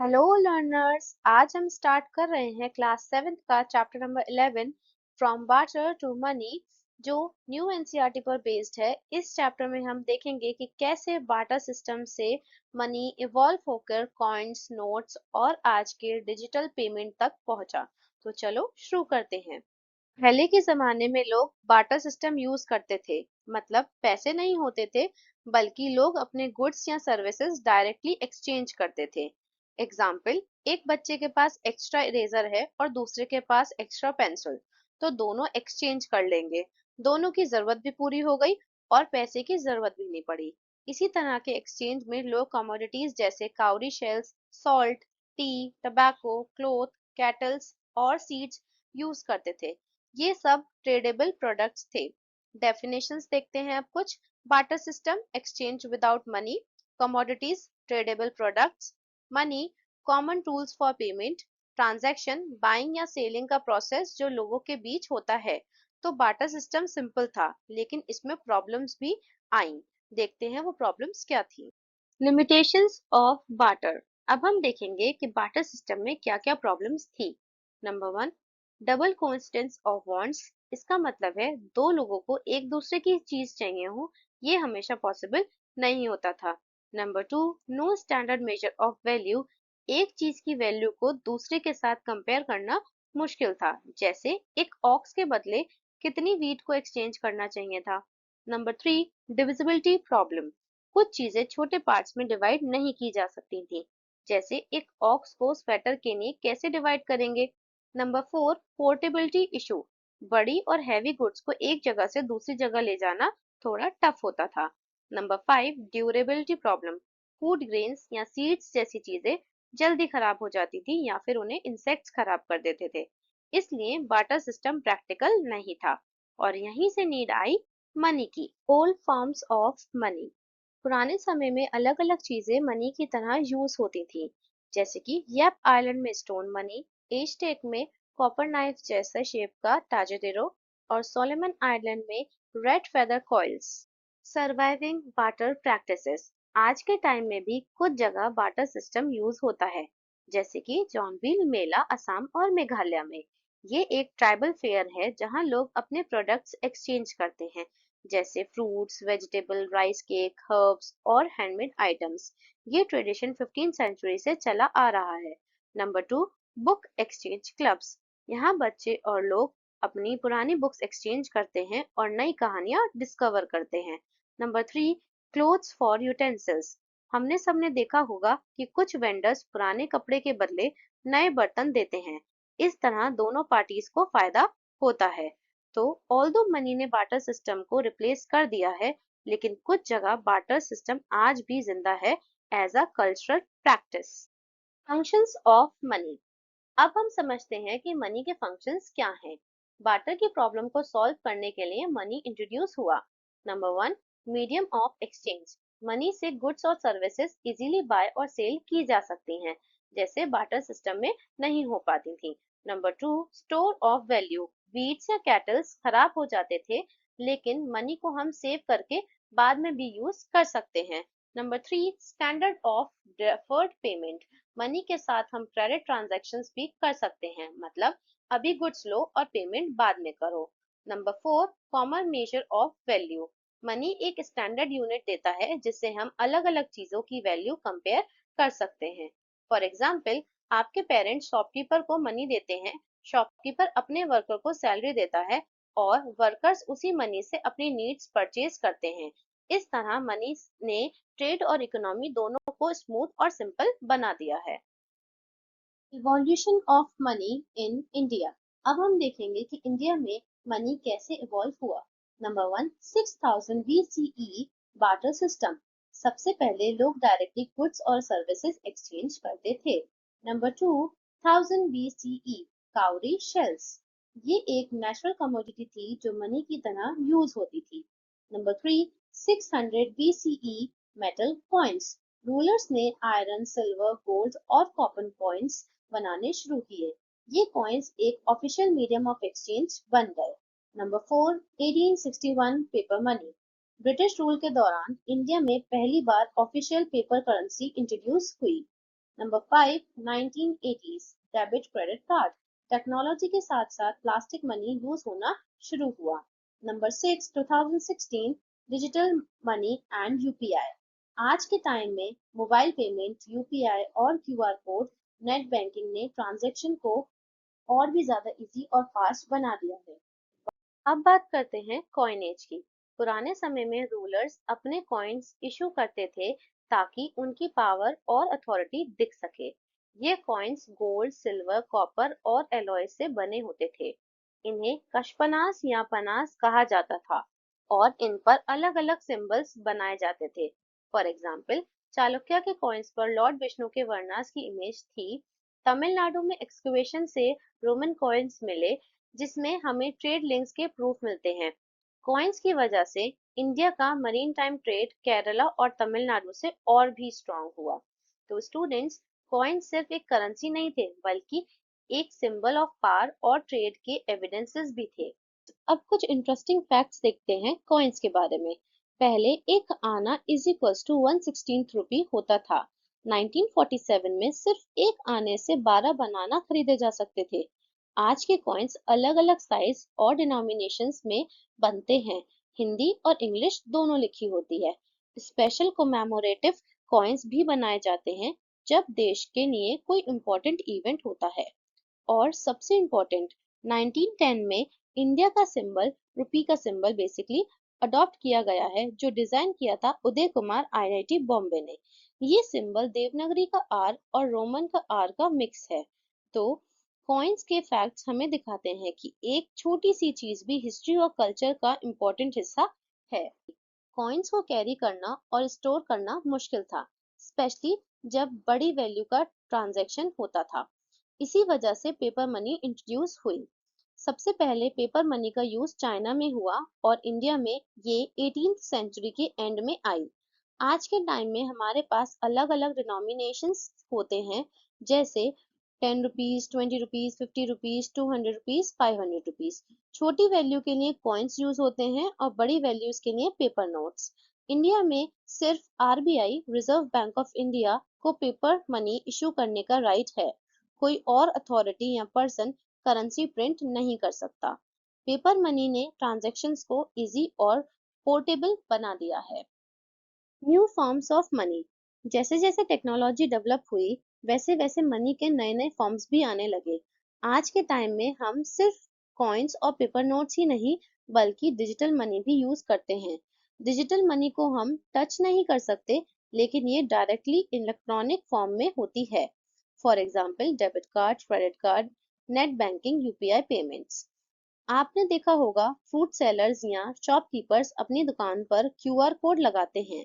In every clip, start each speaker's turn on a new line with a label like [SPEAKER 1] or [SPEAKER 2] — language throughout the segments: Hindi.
[SPEAKER 1] Hello learners. आज हम स्टार्ट कर रहे हैं क्लास 7th का chapter number 11 from barter to money, जो न्यू एनसीईआरटी पर बेस्ड है। इस चैप्टर में हम देखेंगे कि कैसे बार्टर सिस्टम से मनी इवॉल्व होकर कॉइन्स, नोट्स और आज के डिजिटल पेमेंट तक पहुंचा। तो चलो शुरू करते हैं। पहले के जमाने में लोग बार्टर सिस्टम यूज करते थे। मतलब पैसे नहीं होते थे, बल्कि लोग अपने गुड्स या सर्विसेज डायरेक्टली एक्सचेंज करते थे। एग्जाम्पल, एक बच्चे के पास एक्स्ट्रा इरेजर है और दूसरे के पास एक्स्ट्रा पेंसिल, तो दोनों एक्सचेंज कर लेंगे। दोनों की जरूरत भी पूरी हो गई और पैसे की जरूरत भी नहीं पड़ी। इसी तरह के एक्सचेंज में लोग कमोडिटीज जैसे Kauri shells, salt, T, tobacco, cloth, kettles और सीड्स यूज करते थे। ये सब ट्रेडेबल प्रोडक्ट्स थे। डेफिनेशंस देखते हैं अब कुछ। Barter system, exchange without money. Commodities, tradable products. Money, common tools for payment. Transaction, buying या सेलिंग का प्रोसेस जो लोगों के बीच होता है। तो बार्टर सिस्टम सिंपल था, लेकिन इसमें प्रॉब्लम्स भी आई। देखते हैं वो प्रॉब्लम्स क्या थी। Limitations of barter. अब हम देखेंगे कि बार्टर सिस्टम में क्या क्या प्रॉब्लम्स थी। Number 1, double coincidence of wants. इसका मतलब है दो लोगों को एक दूसरे की चीज चाहिए हो, ये हमेशा पॉसिबल नहीं होता था। Number 2, no standard measure of value. एक चीज की वैल्यू को दूसरे के साथ कंपेयर करना मुश्किल था, जैसे एक ऑक्स के बदले कितनी वीट को एक्सचेंज करना चाहिए था। Number 3, divisibility problem. कुछ चीजें छोटे पार्ट्स में डिवाइड नहीं की जा सकती थी, जैसे एक ऑक्स को स्वेटर के लिए कैसे डिवाइड करेंगे। Number 4, portability issue. बड़ी और हैवी गुड्स को एक जगह से दूसरी जगह ले जाना थोड़ा टफ होता था। Number 5, durability problem. Food grains या सीड्स जैसी चीजें जल्दी खराब हो जाती थी या फिर उन्हें इंसेक्ट्स खराब कर देते थे, इसलिए बार्टर सिस्टम प्रैक्टिकल नहीं था। और यहीं से नीड आई मनी की। Old forms of money. पुराने समय में अलग अलग चीजें मनी की तरह यूज होती थी, जैसे कि यप आइलैंड में स्टोन मनी, एजटेक में कॉपर नाइफ जैसा शेप का ताजेदेरो, और सोलोमन आइलैंड में red feather coils. Surviving barter practices. आज के टाइम में भी कुछ जगह बार्टर सिस्टम यूज होता है, जैसे कि जॉनबिल मेला असम और मेघालय में। ये एक ट्राइबल फेयर है जहां लोग अपने प्रोडक्ट्स एक्सचेंज करते हैं, जैसे fruits, vegetable, rice cake, herbs और हैंडमेड आइटम्स। ये ट्रेडिशन 15th सेंचुरी से चला आ रहा है। Number 2, book exchange clubs. यहाँ बच्चे और लोग अपनी पुरानी बुक्स एक्सचेंज करते हैं और नई कहानियां डिस्कवर करते हैं। Number 3, clothes for utensils. हमने सबने देखा होगा कि कुछ वेंडर्स पुराने कपड़े के बदले नए बर्तन देते हैं। इस तरह दोनों पार्टीज को फायदा होता है। तो ऑल्दो मनी ने बार्टर सिस्टम को रिप्लेस कर दिया है, लेकिन कुछ जगह बार्टर सिस्टम आज भी जिंदा है as a cultural practice. Functions of money. अब हम समझते हैं कि मनी के फंक्शंस क्या हैं। बार्टर की प्रॉब्लम को सॉल्व करने के लिए मनी इंट्रोड्यूस हुआ। Number 1, medium of exchange. Money से गुड्स और सर्विसेज इजीली बाय और सेल की जा सकती हैं, जैसे बार्टर सिस्टम में नहीं हो पाती थी। Number 2, store of value. Weeds या कैटल्स खराब हो जाते थे, लेकिन मनी को हम सेव करके बाद में भी यूज कर सकते हैं। Number 3, standard of deferred payment. Money के साथ हम क्रेडिट ट्रांजैक्शंस भी कर सकते हैं, मतलब अभी गुड्स लो और पेमेंट बाद में करो। Number 4, common major of value. Money एक स्टैंडर्ड यूनिट देता है जिससे हम अलग अलग चीजों की वैल्यू कंपेयर कर सकते हैं। फॉर एग्जाम्पल, आपके पेरेंट्स शॉपकीपर को मनी देते हैं, शॉपकीपर अपने वर्कर को सैलरी देता है और वर्कर्स उसी मनी से अपनी नीड्स परचेज करते हैं। इस तरह मनी ने ट्रेड और इकोनॉमी दोनों को स्मूथ और सिंपल बना दिया है। Evolution of money in India. अब हम देखेंगे कि इंडिया में मनी कैसे इवॉल्व हुआ। Number 1, 6000 BCE barter system. सबसे पहले लोग डायरेक्टली गुड्स और सर्विसेज एक्सचेंज करते थे। Number 2, 1000 BCE Kauri shells. ये एक नेचुरल कमोडिटी थी जो मनी की तरह यूज होती थी। Number 3, 600 BCE metal coins. Rulers ने आयरन, सिल्वर, गोल्ड और कॉपर कॉइन्स बनाने शुरू किए। ये कॉइन्स एक ऑफिशियल मीडियम ऑफ एक्सचेंज बन गए। Number 4, 1861 paper money. British rule के दौरान इंडिया में पहली बार ऑफिशियल पेपर करेंसी इंट्रोड्यूस हुई। Number 5, 1980s debit credit card. Technology के साथ साथ प्लास्टिक मनी यूज होना शुरू हुआ। Number 6, 2016 digital money and UPI. आज के टाइम में मोबाइल पेमेंट, यूपीआई और क्यूआर कोड, नेट बैंकिंग ने ट्रांजैक्शन को और भी ज्यादा इजी और फास्ट बना दिया है। अब बात करते हैं कॉइनेज की। पुराने समय में रूलर्स अपने कॉइन्स इशू करते थे ताकि उनकी पावर और अथॉरिटी दिख सके। ये कॉइन्स गोल्ड, सिल्वर, कॉपर और एलॉय से बने होते थे। इन्हें कशपनास या पनास कहा जाता था और इन पर अलग अलग सिंबल्स बनाए जाते थे। फॉर एग्जाम्पल, चालुक्य के कॉइन्स पर लॉर्ड विष्णु के वर्णास की इमेज थी। तमिलनाडु में एक्सकवेशन से रोमन कॉइन्स मिले जिसमें हमें ट्रेड लिंक्स के प्रूफ मिलते हैं। कॉइन्स की वजह से इंडिया का मरीन टाइम ट्रेड केरला और तमिलनाडु से और भी स्ट्रांग हुआ। तो स्टूडेंट्स, कॉइन्स सिर्फ एक करेंसी नहीं थे बल्कि एक सिंबल ऑफ पावर और ट्रेड के एविडेंसेस भी थे। अब कुछ इंटरेस्टिंग फैक्ट्स देखते हैं कॉइन्स के बारे में। पहले एक आना इज इक्वल्स टू 1/16 रुपी होता था। 1947 में सिर्फ एक आने से 12 बनाना खरीदे जा सकते थे। आज के कॉइन्स अलग अलग साइज और डिनोमिनेशंस में बनते हैं। हिंदी और इंग्लिश दोनों लिखी होती है। स्पेशल कोमेमोरेटिव कॉइन्स भी बनाए जाते हैं जब देश के लिए कोई इम्पोर्टेंट इवेंट होता है। और सबसे इम्पोर्टेंट, 1910 में इंडिया का सिंबल, रुपी का सिंबल बेसिकली अडॉप्ट किया गया है, जो डिजाइन किया था उदय कुमार आईआईटी बॉम्बे ने। ये सिंबल देवनागरी का आर और रोमन का आर का मिक्स है। तो कॉइन्स के फैक्ट्स हमें दिखाते हैं कि एक छोटी सी चीज भी हिस्ट्री और कल्चर का इम्पोर्टेंट हिस्सा है। कॉइन्स को कैरी करना और स्टोर करना मुश्किल था, स्पेशली जब बड़ी वैल्यू का ट्रांजैक्शन होता था। इसी वजह से पेपर मनी इंट्रोड्यूस हुई। सबसे पहले पेपर मनी का यूज चाइना में हुआ और इंडिया में ये 18th सेंचुरी के एंड में आई। आज के टाइम में हमारे पास अलग अलग डिनोमिनेशंस होते हैं, जैसे 10 rupees, 20 rupees, 50 rupees, 200 rupees, 500 rupees. छोटी वैल्यू के लिए कॉइन्स यूज होते हैं और बड़ी वैल्यूज के लिए पेपर नोट्स। इंडिया में सिर्फ RBI, reserve bank of India को पेपर मनी इशू करने का राइट है। कोई और अथॉरिटी या पर्सन करेंसी प्रिंट नहीं कर सकता। पेपर मनी ने ट्रांजैक्शंस को इजी और पोर्टेबल बना दिया है। New forms of money. जैसे जैसे टेक्नोलॉजी डेवलप हुई, वैसे वैसे मनी के नए नए फॉर्म्स भी आने लगे। आज के टाइम में हम सिर्फ कॉइन्स और पेपर नोट्स ही नहीं बल्कि डिजिटल मनी भी यूज करते हैं। डिजिटल मनी को हम टच नहीं कर सकते, लेकिन ये डायरेक्टली इलेक्ट्रॉनिक फॉर्म में होती है। For example, debit card, credit card, net banking, UPI payments. आपने देखा होगा, फूड सेलर्स या शॉपकीपर्स अपनी दुकान पर क्यूआर कोड लगाते हैं।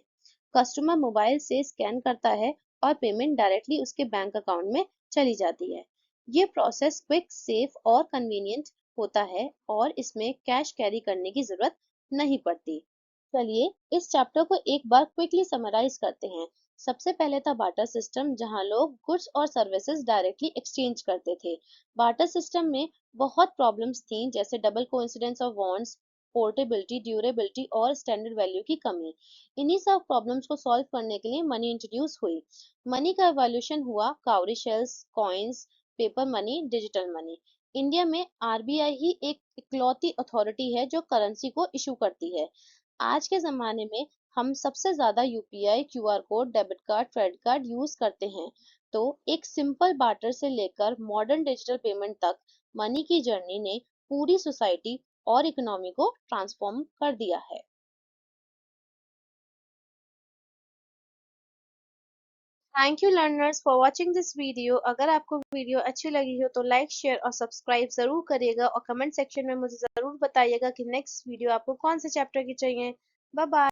[SPEAKER 1] कस्टमर मोबाइल से स्कैन करता है और पेमेंट डायरेक्टली उसके बैंक अकाउंट में चली जाती है। ये प्रोसेस क्विक, सेफ और कन्वीनियंट होता है और इसमें कैश कैरी करने की जरूरत नहीं पड़ती। चलिए इस चैप्टर को एक बार क्विकली समराइज करते हैं। सबसे पहले था बार्टर सिस्टम, जहां लोग गुड्स और सर्विसेज डायरेक्टली एक्सचेंज करते थे। बार्टर सिस्टम में बहुत प्रॉब्लम्स थी, जैसे double coincidence of bonds, portability, durability और स्टैंडर्ड वैल्यू की कमी। इन्हीं सब प्रॉब्लम्स को सॉल्व करने के लिए मनी इंट्रोड्यूस हुई। मनी का एवोल्यूशन हुआ, Kauri shells, coins, paper money, digital money. India में आरबीआई ही एक इकलौती अथॉरिटी है जो करेंसी को इशू करती है। आज के ज़माने में हम सबसे ज़्यादा UPI, QR code, debit card, credit card use करते हैं। तो एक सिंपल बार्टर से लेकर मॉडर्न डिजिटल पेमेंट तक मनी की जर्नी ने पूरी सोसाइटी और इकोनॉमी को ट्रांसफॉर्म कर दिया है। Thank you learners for watching this video. अगर आपको वीडियो अच्छी लगी हो तो लाइक, शेयर और सब्सक्राइब जरूर करिएगा और कमेंट सेक्शन में मुझे जरूर बताइएगा कि नेक्स्ट वीडियो आपको कौन से चैप्टर की चाहिए। Bye bye.